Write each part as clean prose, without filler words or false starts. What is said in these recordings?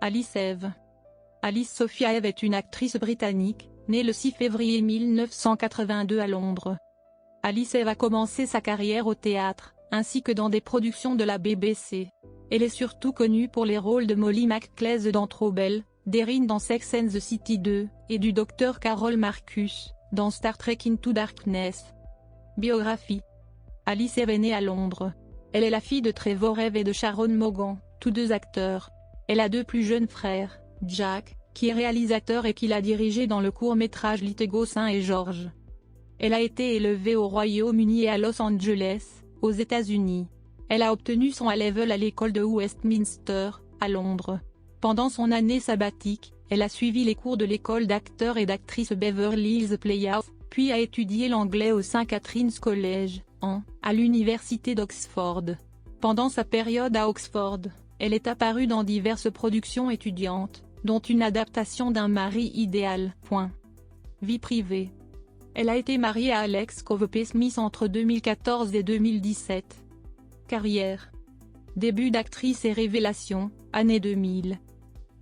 Alice Eve. Alice Sophia Eve est une actrice britannique, née le 6 février 1982 à Londres. Alice Eve a commencé sa carrière au théâtre, ainsi que dans des productions de la BBC. Elle est surtout connue pour les rôles de Molly McClese dans Trouble, d'Erin dans Sex and the City 2, et du Dr Carol Marcus, dans Star Trek Into Darkness. Biographie. Alice Eve est née à Londres. Elle est la fille de Trevor Eve et de Sharon Mogan, tous deux acteurs. Elle a deux plus jeunes frères, Jack, qui est réalisateur et qui l'a dirigé dans le court-métrage Litego Saint et George. Elle a été élevée au Royaume-Uni et à Los Angeles, aux États-Unis. Elle a obtenu son A-level à l'école de Westminster, à Londres. Pendant son année sabbatique, elle a suivi les cours de l'école d'acteurs et d'actrices Beverly Hills Playhouse, puis a étudié l'anglais au St. Catherine's College, à l'université d'Oxford. Pendant sa période à Oxford, elle est apparue dans diverses productions étudiantes, dont une adaptation d'un mari idéal. Vie privée. Elle a été mariée à Alex Covey-Smith entre 2014 et 2017. Carrière. Début d'actrice et révélation, année 2000.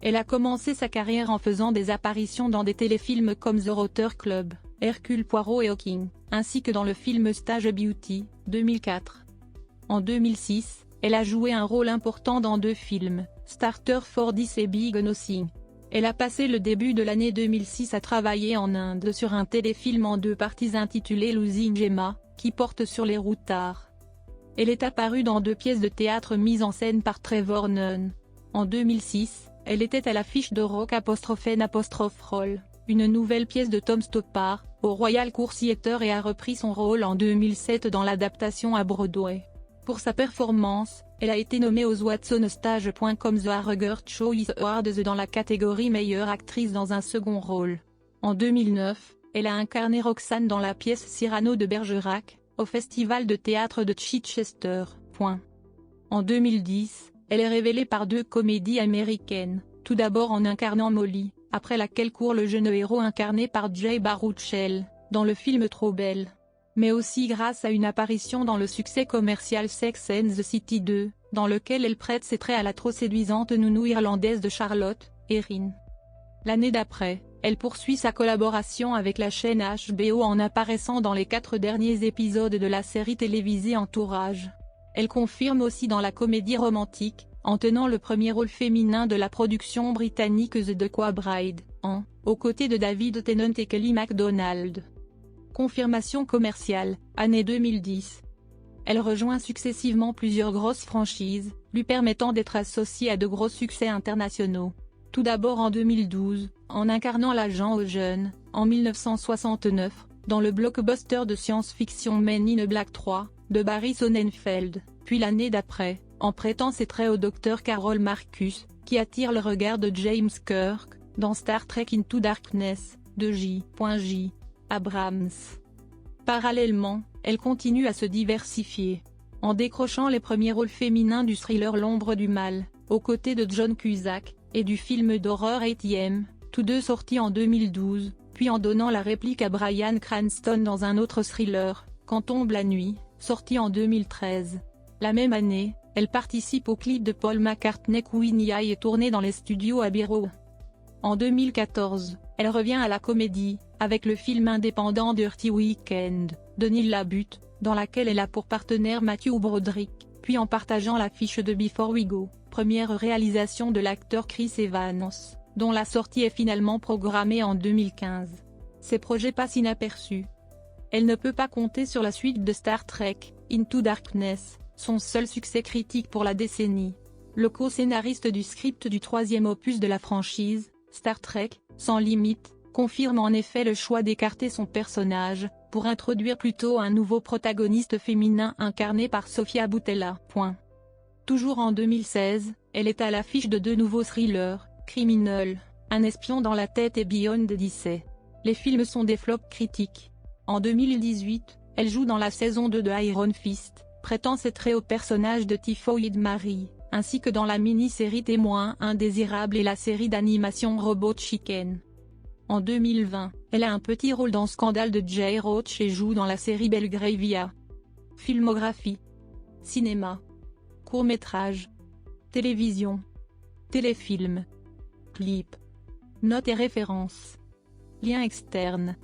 Elle a commencé sa carrière en faisant des apparitions dans des téléfilms comme The Rotter Club, Hercule Poirot et Hawking, ainsi que dans le film Stage Beauty, 2004. En 2006, elle a joué un rôle important dans deux films, Starter for This et Big Nothing. Elle a passé le début de l'année 2006 à travailler en Inde sur un téléfilm en deux parties intitulé Losing Gemma, qui porte sur les routards. Elle est apparue dans deux pièces de théâtre mises en scène par Trevor Nunn. En 2006, elle était à l'affiche de Rock*Roll, une nouvelle pièce de Tom Stoppard, au Royal Court Theatre et a repris son rôle en 2007 dans l'adaptation à Broadway. Pour sa performance, elle a été nommée aux WatsonStage.com The Harrogate Choice Awards dans la catégorie meilleure actrice dans un second rôle. En 2009, elle a incarné Roxane dans la pièce Cyrano de Bergerac, au Festival de théâtre de Chichester. En 2010, elle est révélée par deux comédies américaines, tout d'abord en incarnant Molly, après laquelle court le jeune héros incarné par Jay Baruchel, dans le film Trouble. Mais aussi grâce à une apparition dans le succès commercial Sex and the City 2, dans lequel elle prête ses traits à la trop séduisante nounou irlandaise de Charlotte, Erin. L'année d'après, elle poursuit sa collaboration avec la chaîne HBO en apparaissant dans les 4 derniers épisodes de la série télévisée Entourage. Elle confirme aussi dans la comédie romantique, en tenant le premier rôle féminin de la production britannique The Decoy Bride, aux côtés de David Tennant et Kelly MacDonald. Confirmation commerciale, année 2010. Elle rejoint successivement plusieurs grosses franchises, lui permettant d'être associée à de gros succès internationaux. Tout d'abord en 2012, en incarnant l'agent Eugene, en 1969, dans le blockbuster de science-fiction Men in Black 3, de Barry Sonnenfeld, puis l'année d'après, en prêtant ses traits au Dr Carol Marcus, qui attire le regard de James Kirk, dans Star Trek Into Darkness, de J.J. Abrams. Parallèlement, elle continue à se diversifier. En décrochant les premiers rôles féminins du thriller L'ombre du mal, aux côtés de John Cusack, et du film d'horreur ATM, tous deux sortis en 2012, puis en donnant la réplique à Bryan Cranston dans un autre thriller, Quand tombe la nuit, sorti en 2013. La même année, elle participe au clip de Paul McCartney Queen Eye et tourné dans les studios Abbey Road. En 2014, elle revient à la comédie, avec le film indépendant Dirty Weekend, de Neil LaBute, dans laquelle elle a pour partenaire Matthew Broderick, puis en partageant l'affiche de Before We Go, première réalisation de l'acteur Chris Evans, dont la sortie est finalement programmée en 2015. Ces projets passent inaperçus. Elle ne peut pas compter sur la suite de Star Trek, Into Darkness, son seul succès critique pour la décennie. Le co-scénariste du script du troisième opus de la franchise, Star Trek, Sans Limite, confirme en effet le choix d'écarter son personnage, pour introduire plutôt un nouveau protagoniste féminin incarné par Sofia Boutella. Toujours en 2016, elle est à l'affiche de deux nouveaux thrillers, Criminal, Un espion dans la tête et Beyond Odyssey. Les films sont des flops critiques. En 2018, elle joue dans la saison 2 de Iron Fist, prêtant ses traits au personnage de Typhoid Mary, ainsi que dans la mini-série Témoin indésirable et la série d'animation Robot Chicken. En 2020, elle a un petit rôle dans Scandale de Jay Roach et joue dans la série Belgravia. Filmographie. Cinéma. Court-métrage. Télévision. Téléfilm. clip. Notes et références. Liens externes.